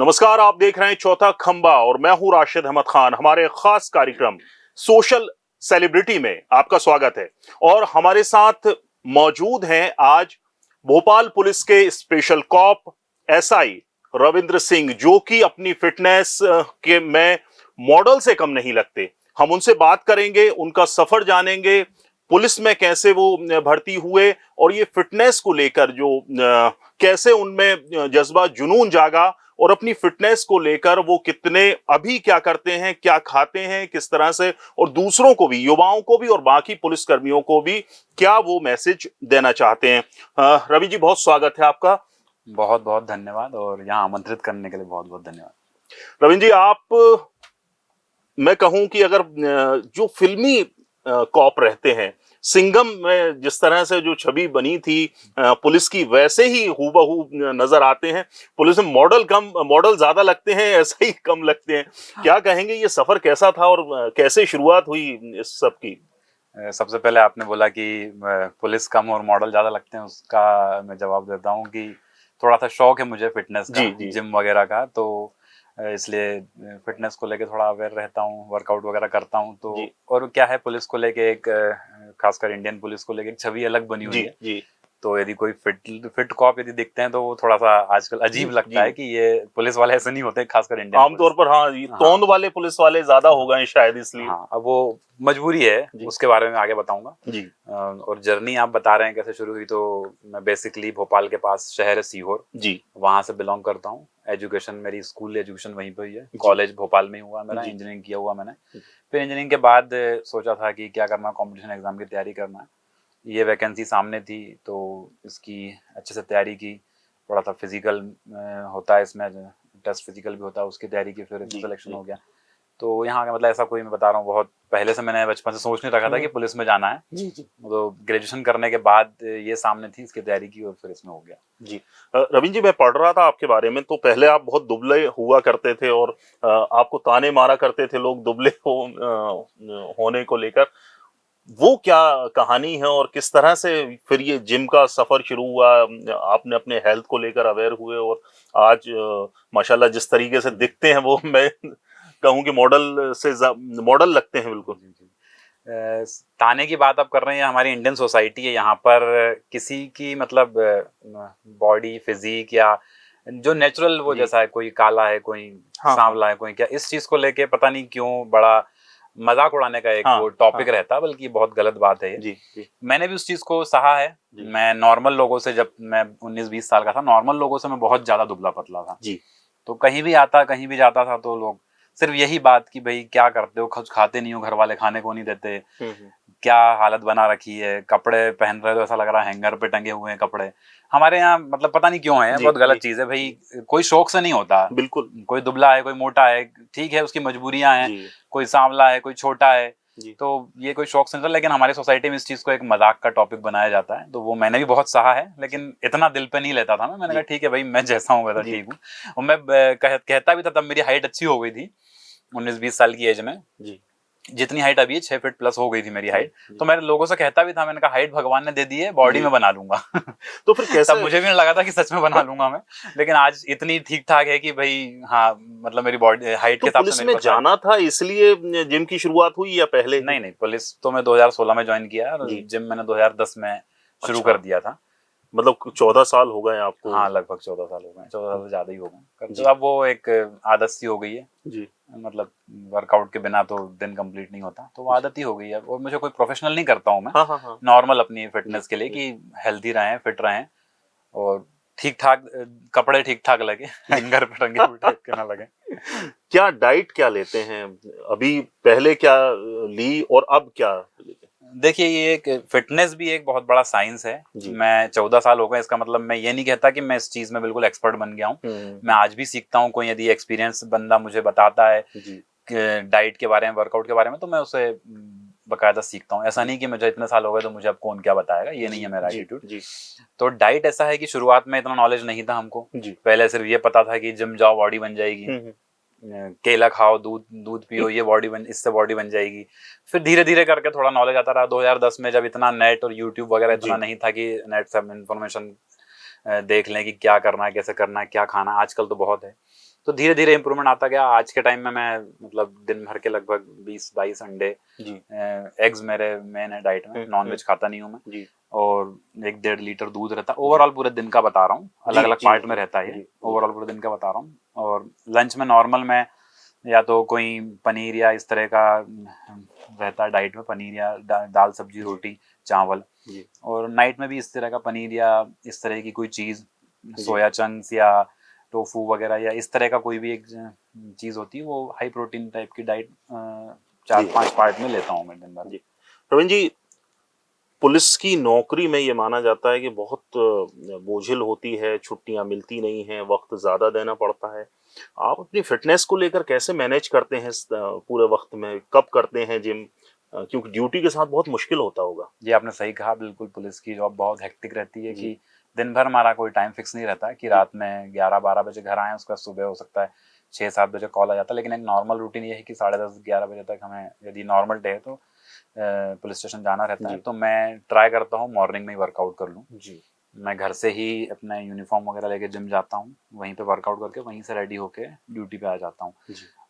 नमस्कार, आप देख रहे हैं चौथा खंबा और मैं हूं राशिद अहमद खान। हमारे खास कार्यक्रम सोशल सेलिब्रिटी में आपका स्वागत है और हमारे साथ मौजूद हैं आज भोपाल पुलिस के special cop SI Ravindra Singh, जो कि अपनी फिटनेस के में मॉडल से कम नहीं लगते। हम उनसे बात करेंगे, उनका सफर जानेंगे, पुलिस में कैसे वो भर्ती हुए और ये फिटनेस को लेकर जो कैसे उनमें जज्बा जुनून जागा और अपनी फिटनेस को लेकर वो कितने अभी क्या करते हैं, क्या खाते हैं, किस तरह से, और दूसरों को भी, युवाओं को भी और बाकी पुलिस कर्मियों को भी क्या वो मैसेज देना चाहते हैं। रवि जी, बहुत स्वागत है आपका। बहुत बहुत धन्यवाद और यहाँ आमंत्रित करने के लिए बहुत बहुत धन्यवाद। रविंद्र जी, आप, मैं कहूं कि अगर जो फिल्मी कॉप रहते हैं, सिंघम में जिस तरह से जो छवि बनी थी पुलिस की, वैसे ही हूबहू नजर आते हैं। पुलिस में मॉडल ज्यादा लगते हैं, ऐसा ही कम लगते हैं। क्या कहेंगे, ये सफर कैसा था और कैसे शुरुआत हुई इस सब की? सबसे पहले आपने बोला कि पुलिस कम और मॉडल ज्यादा लगते हैं, उसका मैं जवाब देता हूँ कि थोड़ा सा शौक है मुझे फिटनेस का, जिम वगैरह का, तो इसलिए फिटनेस को लेके थोड़ा अवेयर रहता हूँ, वर्कआउट वगैरह करता हूँ। तो और क्या है, पुलिस को लेके एक खासकर इंडियन पुलिस को लेके एक छवि अलग बनी हुई है। तो यदि कोई फिट कॉप यदि दिखते हैं तो वो थोड़ा सा आजकल अजीब लगता है कि ये पुलिस वाले ऐसे नहीं होते, खासकर इंडियन आमतौर पर। हाँ, तोंद वाले पुलिस वाले ज्यादा हो गए शायद, इसलिए। हाँ, अब वो मजबूरी है, उसके बारे में आगे बताऊंगा जी। और जर्नी आप बता रहे हैं कैसे शुरू हुई, तो मैं बेसिकली भोपाल के पास शहर है सीहोर जी, वहां से बिलोंग करता हूँ। एजुकेशन, मेरी स्कूल एजुकेशन वहीं पे हुई है। कॉलेज भोपाल में हुआ मेरा, इंजीनियरिंग किया हुआ मैंने। फिर इंजीनियरिंग के बाद सोचा था कि क्या करना, कॉम्पिटिशन एग्जाम की तैयारी करना है। ये वैकेंसी सामने थी तो इसकी अच्छे से तैयारी की। थोड़ा सा फिजिकल होता है इसमें, टेस्ट फिजिकल भी होता है, उसकी तैयारी की, फिर सिलेक्शन हो गया। तो यहाँ का मतलब ऐसा कोई, मैं बता रहा हूँ, बहुत पहले से मैंने बचपन से सोच नहीं रखा था कि पुलिस में जाना है जी। तो ग्रेजुएशन करने के बाद ये सामने थी, इसकी तैयारी की और फिर इसमें हो गया जी। रविंद्र जी, मैं पढ़ रहा था आपके बारे में, तो पहले आप बहुत दुबले हुआ करते थे और आपको ताने मारा करते थे लोग दुबले होने को लेकर। वो क्या कहानी है और किस तरह से फिर ये जिम का सफर शुरू हुआ? आपने अपने हेल्थ को लेकर अवेयर हुए और आज माशाल्लाह जिस तरीके से दिखते हैं वो मैं कहूँ कि मॉडल लगते हैं बिल्कुल। ताने की बात आप कर रहे हैं, हमारी इंडियन सोसाइटी है, यहाँ पर किसी की मतलब बॉडी फिजिक या जो नेचुरल वो जैसा है, कोई काला है, कोई सांवला है, कोई क्या, इस चीज को लेके पता नहीं क्यों बड़ा मजाक उड़ाने का एक वो टॉपिक रहता, बल्कि बहुत गलत बात है ये जी। मैंने भी उस चीज को सहा है। मैं नॉर्मल लोगों से, जब मैं 19-20 साल का था, नॉर्मल लोगों से मैं बहुत ज्यादा दुबला पतला था जी। तो कहीं भी आता, कहीं भी जाता था, तो लोग सिर्फ यही बात कि भाई क्या करते हो, कुछ खाते नहीं हो, घर वाले खाने को नहीं देते, क्या हालत बना रखी है, कपड़े पहन रहे हो ऐसा लग रहा है हैंगर पे टंगे हुए हैं कपड़े। हमारे यहाँ मतलब पता नहीं क्यों है, बहुत गलत चीज है भाई। कोई शौक से नहीं होता, बिल्कुल। कोई दुबला है, कोई मोटा है, ठीक है, उसकी मजबूरियां हैं, कोई सांवला है, कोई छोटा है, तो ये कोई शौक से नहीं। लेकिन हमारी सोसाइटी में इस चीज को एक मजाक का टॉपिक बनाया जाता है, तो वो मैंने भी बहुत सहा है, लेकिन इतना दिल पे नहीं लेता था मैंने कहा ठीक है भाई, मैं जैसा हूँ वैसा ठीक हूँ। और मैं कहता भी था, तब मेरी हाइट अच्छी हो गई थी 19-20 साल की एज में जी। जितनी हाइट अभी है 6 फीट प्लस हो गई थी मेरी हाइट। तो मैं लोगों से कहता भी था, मैंने कहा हाइट भगवान ने दे दी है, बॉडी में बना लूंगा। तो फिर कैसे? तब मुझे भी नहीं लगा था कि सच में बना लूंगा मैं, लेकिन आज इतनी ठीक ठाक है कि भाई हाँ, मतलब मेरी बॉडी हाइट के हिसाब से। पुलिस में जाना था इसलिए जिम की शुरुआत हुई या पहले? नहीं, पुलिस तो मैं 2016 में ज्वाइन किया और जिम मैंने 2010 में शुरू कर दिया था। मतलब 14 साल हो गए आपको? हाँ, लगभग 14 साल हो गए, 14 साल से ज्यादा ही हो गए। तो अब वो एक आदत सी हो गई है जी, मतलब वर्कआउट के बिना तो दिन कंप्लीट नहीं होता, तो वो आदत ही हो गई है। और मुझे कोई प्रोफेशनल नहीं करता हूँ मैं, नॉर्मल अपनी फिटनेस के लिए, कि हेल्थी रहें, फिट रहें और ठीक ठाक कपड़े ठीक ठाक लगे, हैंगर पे टंगे हुए टाइप के ना लगे। क्या डाइट क्या लेते हैं अभी, पहले क्या ली और अब क्या लेते हैं? देखिए, ये एक फिटनेस भी एक बहुत बड़ा साइंस है। मैं 14 साल हो गए, इसका मतलब मैं ये नहीं कहता कि मैं इस चीज में बिल्कुल एक्सपर्ट बन गया हूँ। मैं आज भी सीखता हूँ। कोई यदि एक्सपीरियंस बंदा मुझे बताता है डाइट के बारे में, वर्कआउट के बारे में, तो मैं उसे बकायदा सीखता हूँ। ऐसा नहीं कि मुझे इतने साल हो गए तो मुझे अब कौन क्या बताएगा, ये नहीं है मेरा एटीट्यूड। तो डाइट ऐसा है कि शुरुआत में इतना नॉलेज नहीं था हमको। पहले सिर्फ ये पता था कि जिम जाओ बॉडी बन जाएगी, केला खाओ, दूध पियो, ये इससे बॉडी बन जाएगी। फिर धीरे धीरे करके थोड़ा नॉलेज आता रहा। 2010 में जब इतना नेट और यूट्यूब वगैरह इतना नहीं था कि नेट से इन्फॉर्मेशन देख लें कि क्या करना है, कैसे करना है, क्या खाना है, आजकल तो बहुत है। तो धीरे धीरे इम्प्रूवमेंट आता गया। आज के टाइम में मैं मतलब दिन भर के लगभग 20-22 अंडे, एग्स मेरे मेन है डाइट में, नॉन वेज खाता नहीं हूँ मैं जी। और 1-1.5 लीटर दूध रहता है ओवरऑल पूरे दिन का, बता रहा हूँ, अलग अलग पार्ट में रहता है, ओवरऑल पूरे दिन का बता रहा हूँ। और लंच में नॉर्मल में या तो कोई पनीर या इस तरह का रहता है डाइट में, पनीर या दाल सब्जी रोटी चावल, और नाइट में भी इस तरह का पनीर या इस तरह की कोई चीज़, सोया चंक्स या टोफू वगैरह या इस तरह का कोई भी एक चीज़ होती है, वो हाई प्रोटीन टाइप की डाइट 4-5 पार्ट में लेता हूँ मैं दिन भर। प्रवीण जी, पुलिस की नौकरी में ये माना जाता है कि बहुत बोझिल होती है, छुट्टियां मिलती नहीं हैं, वक्त ज़्यादा देना पड़ता है। आप अपनी फिटनेस को लेकर कैसे मैनेज करते हैं पूरे वक्त में? कब करते हैं जिम? क्योंकि ड्यूटी के साथ बहुत मुश्किल होता होगा। जी आपने सही कहा, बिल्कुल पुलिस की जॉब बहुत हेक्टिक रहती है कि दिन भर हमारा कोई टाइम फिक्स नहीं रहता है कि रात में 11-12 बजे घर आए, उसका सुबह हो सकता है 6-7 बजे कॉल आ जाता है। लेकिन एक नॉर्मल रूटीन ये है कि 10:30-11 बजे तक हमें, यदि नॉर्मल डे है तो पुलिस स्टेशन जाना रहता है। तो मैं ट्राई करता हूँ मॉर्निंग में ही वर्कआउट कर लूँ जी। मैं घर से ही अपना यूनिफॉर्म वगैरह लेके जिम जाता हूँ, वहीं पे वर्कआउट करके वहीं से रेडी होके ड्यूटी पे आ जाता हूँ।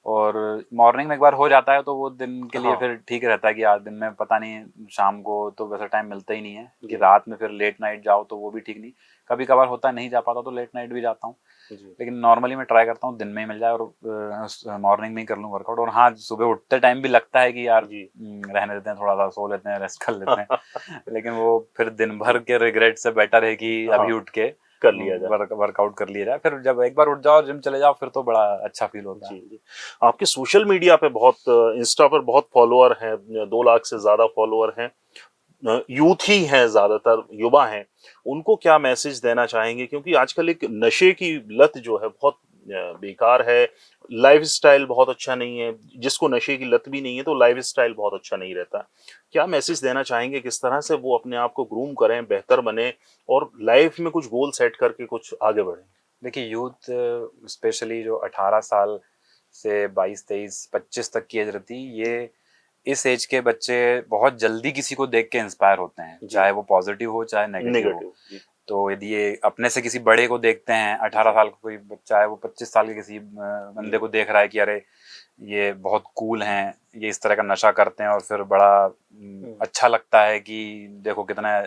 और मॉर्निंग में एक बार हो जाता है तो वो दिन के लिए फिर ठीक रहता है कि आज दिन में पता नहीं, शाम को तो वैसा टाइम मिलता ही नहीं है कि रात में फिर लेट नाइट जाओ तो वो भी ठीक नहीं, कभी कभार होता है नहीं जा पाता तो लेट नाइट भी जाता हूँ। लेकिन नॉर्मली मैं ट्राई करता हूँ दिन में ही मिल जाए और मॉर्निंग में ही कर लूँ वर्कआउट। और हाँ, सुबह उठते टाइम भी लगता है कि यार रहने देते हैं, थोड़ा सा सो लेते हैं, रेस्ट कर लेते हैं लेकिन वो फिर दिन भर के रिग्रेट से बेटर है कि अभी उठ के कर लिया जाए, वर्कआउट कर लिया जाए। फिर जब एक बार उठ जाओ जिम चले जाओ फिर तो बड़ा अच्छा फील होता है। जी। आपके सोशल मीडिया पे बहुत, इंस्टा पर बहुत फॉलोअर हैं, 2 लाख से ज्यादा फॉलोअर हैं, यूथ ही हैं, ज्यादातर युवा हैं। उनको क्या मैसेज देना चाहेंगे? क्योंकि आजकल एक नशे की लत जो है बहुत बेकार है, लाइफस्टाइल बहुत अच्छा नहीं है। जिसको नशे की लत भी नहीं है तो लाइफस्टाइल बहुत अच्छा नहीं रहता। क्या मैसेज देना चाहेंगे? किस तरह से वो अपने आप को ग्रूम करें, बेहतर बने और लाइफ में कुछ गोल सेट करके कुछ आगे बढ़ें? देखिए, यूथ स्पेशली जो 18 साल से 22-23-25 तक की एज रहती है, ये इस एज के बच्चे बहुत जल्दी किसी को देख के इंस्पायर होते हैं, चाहे वो पॉजिटिव हो चाहे नेगेटिव हो। तो यदि ये अपने से किसी बड़े को देखते हैं, 18 साल का कोई बच्चा है, वो 25 साल के किसी बंदे को देख रहा है कि अरे ये बहुत कूल हैं, ये इस तरह का नशा करते हैं और फिर बड़ा अच्छा लगता है कि देखो कितना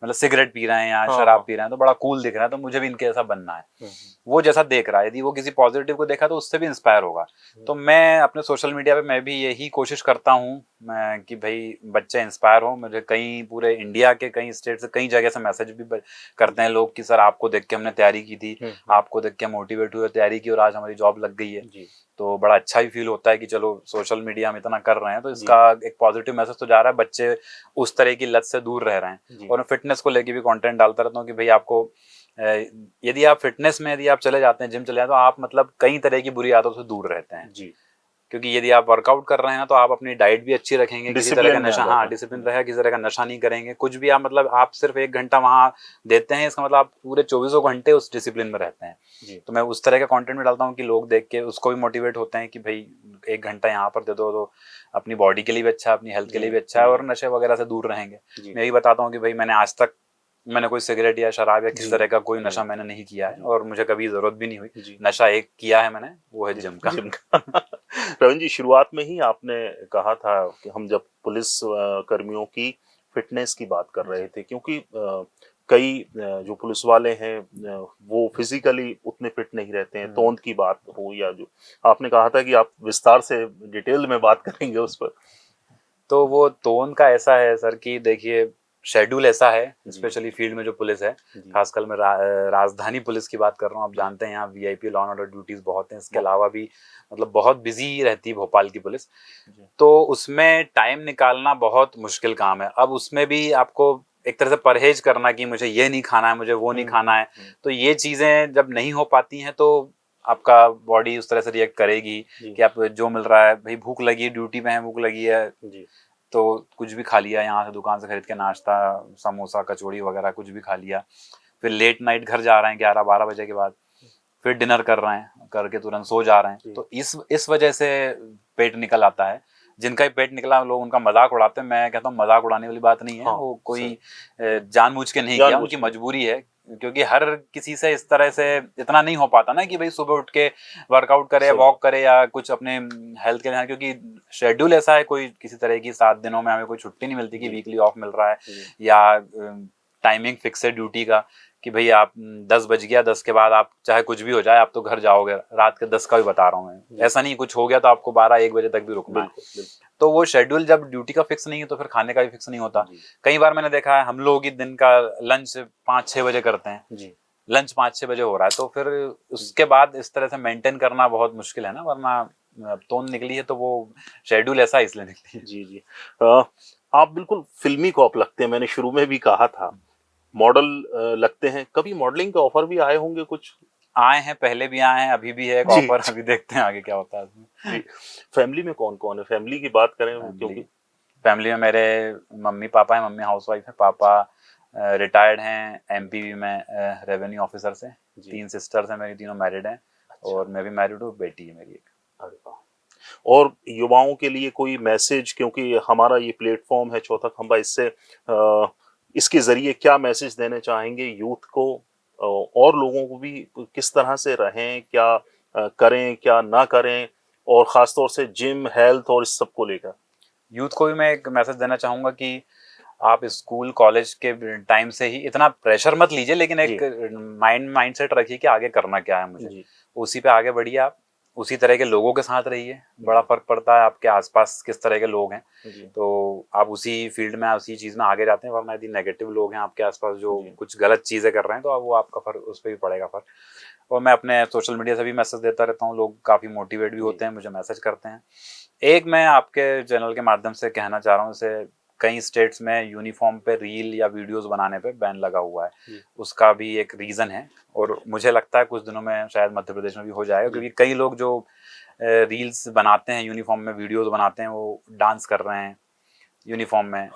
मतलब सिगरेट पी रहे हैं या शराब पी रहे हैं तो बड़ा कूल दिख रहा है, तो मुझे भी इनके जैसा बनना है। वो जैसा देख रहा है, यदि वो किसी पॉजिटिव को देखा तो उससे भी इंस्पायर होगा। तो मैं अपने सोशल मीडिया पे मैं भी यही कोशिश करता हूँ मैं कि भाई बच्चे इंस्पायर हो। मुझे कई पूरे इंडिया के कई स्टेट से कई जगह से मैसेज भी करते हैं लोग कि सर आपको देख के हमने तैयारी की थी, आपको देख के मोटिवेट हुए, तैयारी की और आज हमारी जॉब लग गई है। तो बड़ा अच्छा ही फील होता है कि चलो सोशल मीडिया हम इतना कर रहे हैं तो इसका एक पॉजिटिव मैसेज तो जा रहा है, बच्चे उस तरह की लत से दूर रह रहे हैं। और मैं फिटनेस को लेके भी कंटेंट डालता रहता हूँ कि भाई आपको यदि आप फिटनेस में यदि आप चले जाते हैं, जिम चले जाते हैं तो आप मतलब कई तरह की बुरी आदतों से दूर रहते हैं जी। क्योंकि यदि आप वर्कआउट कर रहे हैं ना तो आप अपनी डाइट भी अच्छी रखेंगे, किसी तरह का नशा, हाँ डिसिप्लिन रहेगा, किसी तरह का नशा नहीं करेंगे, कुछ भी आप मतलब आप सिर्फ 1 घंटा वहाँ देते हैं, इसका मतलब आप पूरे 24 घंटे उस डिसिप्लिन में रहते हैं। तो मैं उस तरह का कंटेंट में डालता हूँ कि लोग देख के उसको भी मोटिवेट होते हैं कि भाई 1 घंटा यहाँ पर दे दो तो अपनी बॉडी के लिए भी अच्छा है, अपनी हेल्थ के लिए भी अच्छा है और नशे वगैरह से दूर रहेंगे। मैं यही बताता हूँ कि भाई मैंने आज तक मैंने कोई सिगरेट या शराब या किसी तरह का कोई नशा मैंने नहीं किया है और मुझे कभी जरूरत भी नहीं हुई। नशा एक किया है मैंने, वो है जिम का। प्रवीण जी, शुरुआत में ही आपने कहा था कि हम जब पुलिस कर्मियों की फिटनेस की बात कर रहे थे, क्योंकि कई जो पुलिस वाले हैं वो फिजिकली उतने फिट नहीं रहते हैं, तोंद की बात हो या जो आपने कहा था कि आप विस्तार से डिटेल में बात करेंगे उस पर। तो वो तोंद का ऐसा है सर कि देखिए शेड्यूल ऐसा है, स्पेशली फील्ड में जो पुलिस है, खासकर मैं राजधानी पुलिस की बात कर रहा हूँ। आप जानते हैं यहाँ VIP law and order duties बहुत हैं, इसके अलावा भी मतलब बहुत बिजी रहती है भोपाल की पुलिस। तो उसमें टाइम निकालना बहुत मुश्किल काम है। अब उसमें भी आपको एक तरह से परहेज करना कि मुझे ये नहीं खाना है, मुझे वो नहीं खाना है, तो ये चीजें जब नहीं हो पाती हैं तो आपका बॉडी उस तरह से रिएक्ट करेगी कि आप जो मिल रहा है, भाई भूख लगी है, ड्यूटी में है, भूख लगी है तो कुछ भी खा लिया, यहाँ से दुकान से खरीद के नाश्ता, समोसा, कचौड़ी वगैरह कुछ भी खा लिया। फिर लेट नाइट घर जा रहे हैं 11-12 बजे के बाद, फिर डिनर कर रहे हैं, करके तुरंत सो जा रहे हैं। तो इस वजह से पेट निकल आता है। जिनका ही पेट निकला लोग उनका मजाक उड़ाते हैं। मैं कहता हूँ मजाक उड़ाने वाली बात नहीं है, वो कोई जानबूझ के नहीं किया, उनकी मजबूरी है। क्योंकि हर किसी से इस तरह से इतना नहीं हो पाता ना कि भाई सुबह उठ के वर्कआउट करे, सही। वॉक करे या कुछ अपने हेल्थ के लिए, क्योंकि शेड्यूल ऐसा है, कोई किसी तरह की 7 दिनों में हमें कोई छुट्टी नहीं मिलती कि जी। वीकली ऑफ मिल रहा है, जी। या टाइमिंग फिक्स है ड्यूटी का कि भाई आप 10 बज गया, 10 के बाद आप चाहे कुछ भी हो जाए आप तो घर जाओगे। रात के 10 का भी बता रहा हूँ मैं, जी। ऐसा नहीं कुछ हो गया तो आपको 12-1 बजे तक भी रुकना है। बिल्कुल बिल्कुल। तो वो शेड्यूल जब ड्यूटी का फिक्स नहीं है तो फिर खाने का भी फिक्स नहीं होता। जी। कई बार मैंने देखा है हम लोग ही दिन का लंच 5-6 बजे करते हैं, जी। लंच 5-6 बजे हो रहा है, तो फिर उसके बाद इस तरह से मेंटेन करना बहुत मुश्किल है ना, वरना अब टोन निकली है तो वो शेड्यूल ऐसा इसलिए निकली है। जी जी। आप बिल्कुल फिल्मी कॉप लगते हैं, मैंने शुरू में भी कहा था। मॉडल लगते हैं, कभी मॉडलिंग के ऑफर भी आए होंगे कुछ? आए हैं, पहले भी आए हैं, अभी भी है एक जी। ऑफर, अभी देखते हैं आगे क्या होता है उसमें। जी। फैमिली में कौन कौन है? फैमिली की बात करें क्योंकि फैमिली में मेरे मम्मी पापा हैं, मम्मी हाउसवाइफ है, पापा रिटायर्ड हैं एमपीवी में रेवेन्यू ऑफिसर से। जी। 3 सिस्टर्स हैं मेरी, तीनों मैरिड हैं। अच्छा। और मैं भी मैरिड हूँ, बेटी है मेरी एक। अरे वाह। और युवाओं के लिए कोई मैसेज, क्योंकि हमारा ये प्लेटफॉर्म है चौथा खंबा, इसके जरिए क्या मैसेज देने चाहेंगे यूथ को, और लोगों को भी किस तरह से रहें, क्या करें क्या ना करें, और खासतौर से जिम, हेल्थ और इस सब को लेकर? यूथ को भी मैं एक मैसेज देना चाहूँगा कि आप स्कूल कॉलेज के टाइम से ही इतना प्रेशर मत लीजिए, लेकिन एक माइंडसेट रखिए कि आगे करना क्या है मुझे, जी। उसी पे आगे बढ़िए। आप उसी तरह के लोगों के साथ रहिए, बड़ा फर्क पड़ता है आपके आसपास किस तरह के लोग हैं, जी। तो आप उसी फील्ड में उसी चीज़ में आगे जाते हैं। वरना यदि नेगेटिव लोग हैं आपके आसपास जो जी। कुछ गलत चीज़ें कर रहे हैं, तो वो आपका फर्क उस पर भी पड़ेगा फर्क। और मैं अपने सोशल मीडिया से भी मैसेज देता रहता हूँ, लोग काफ़ी मोटिवेट भी होते हैं, मुझे मैसेज करते हैं। एक मैं आपके चैनल के माध्यम से कहना चाह रहा हूँ, जैसे कई स्टेट्स में यूनिफॉर्म पे रील या वीडियोस बनाने पे बैन लगा हुआ है, उसका भी एक रीज़न है, और मुझे लगता है कुछ दिनों में शायद मध्य प्रदेश में भी हो जाएगा, क्योंकि कई लोग जो रील्स बनाते हैं यूनिफॉर्म में, वीडियोस बनाते हैं, वो डांस कर रहे हैं यूनिफॉर्म में,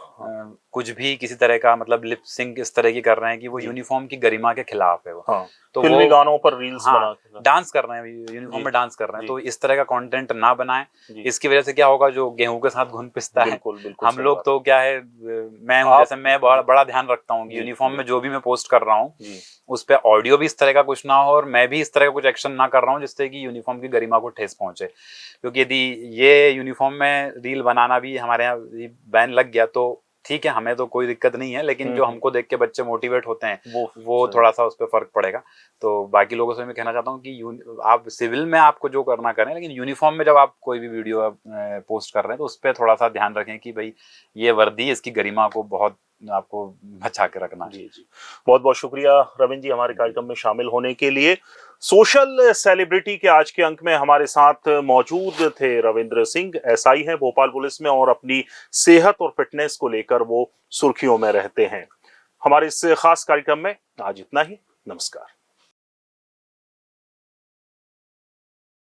कुछ भी किसी तरह का मतलब लिप सिंक इस तरह की कर रहे हैं कि वो यूनिफॉर्म की गरिमा के खिलाफ है वो। हाँ, तो फिल्मी वो गानों पर रील्स हाँ बना डांस कर रहे हैं, यूनिफॉर्म में डांस कर रहे हैं, तो इस तरह का कंटेंट ना बनाएं। जी। इसकी वजह से क्या होगा, जो गेहूं के साथ घुन पिसता है, बिल्कुल बिल्कुल हम सही लोग बात। तो क्या है, मैं हूँ जैसे, मैं बड़ा ध्यान रखता हूँ कि जी, यूनिफॉर्म जी। में जो भी मैं पोस्ट कर रहा हूँ जी। उस पर ऑडियो भी इस तरह का कुछ ना हो, और मैं भी इस तरह का कुछ एक्शन ना कर रहा हूँ जिससे कि यूनिफॉर्म की गरिमा को ठेस पहुंचे। क्योंकि यदि ये यूनिफॉर्म में रील बनाना भी हमारे यहाँ बैन लग गया तो ठीक है, हमें तो कोई दिक्कत नहीं है, लेकिन जो हमको देख के बच्चे मोटिवेट होते हैं वो थोड़ा सा उस पर फर्क पड़ेगा। तो बाकी लोगों से मैं कहना चाहता हूँ कि आप सिविल में आपको जो करना करें, लेकिन यूनिफॉर्म में जब आप कोई भी वीडियो पोस्ट कर रहे हैं तो उस पर थोड़ा सा ध्यान रखें कि भाई ये वर्दी, इसकी गरिमा को बहुत आपको बचा के रखना है। जी जी, बहुत बहुत शुक्रिया रविंद्र जी हमारे कार्यक्रम में शामिल होने के लिए। सोशल सेलिब्रिटी के आज के अंक में हमारे साथ मौजूद थे रविंद्र सिंह, एसआई हैं भोपाल पुलिस में, और अपनी सेहत और फिटनेस को लेकर वो सुर्खियों में रहते हैं। हमारे इस खास कार्यक्रम में आज इतना ही। नमस्कार।